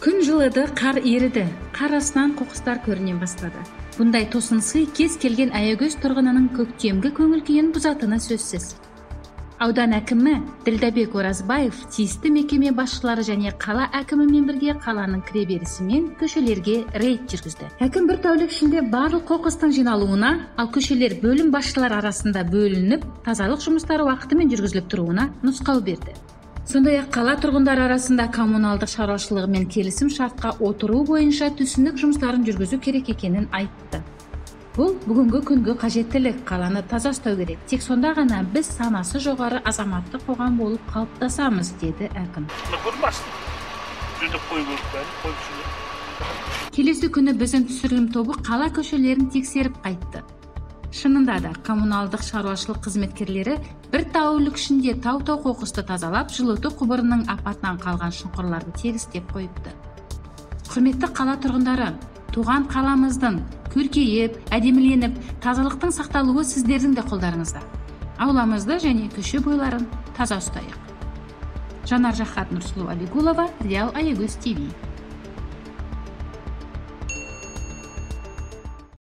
Күн жылыды, қар еріді, қар астынан қоқыстар көріне бастады. Бұндай тосын сый кез келген Аягөз тұрғынының көктемгі көңіл күйін бұзатыны сөзсіз. Аудан әкімі Ділдәбек Оразбаев тиісті мекеме басшылары және қала әкімімен бірге қаланың кіреберісі мен көшелерге рейд жүргізді. Әкім бір тәулік ішінде барлық қоқыстың жиналуына, ал көшелер бөлім басшылар арасында бөлініп, тазалық жұмыстары уақытымен жүргізіліп тұруына нұсқау берді. Сондай-ақ қала тұрғындары арасында коммуналдық шаруашылығымен келісім шартқа отыру бойынша түсінік жұмыстарын жүргізу керек екенін айтты. Бұл бүгінгі күнгі қажеттілік, қаланы таза ұстау керек. Тек сонда ғана біз санасы жоғары азаматтық қоғам болып қалыптасамыз, деді әкім. Келесі күні біздің түсірілім тобы қала көшелерін тексеріп қайтты. Шынында да коммуналдық шаруашылық қызметкерлері бір тәулік ішінде тау-тау қоқысты тазалап, жылыту құбырының апатынан қалған шұңқырларды тегістеп қойыпты. Құрметті қала тұрғындары, туған қаламыздың көркейіп, әдеміленіп, тазалықтың сақталуы сіздердің де қолдарыңызда. Ауламызды және көше бойларын таза ұстайық. Жанар Жахат Нұрсұлу Алигулова, Реал Аягөз ТВ.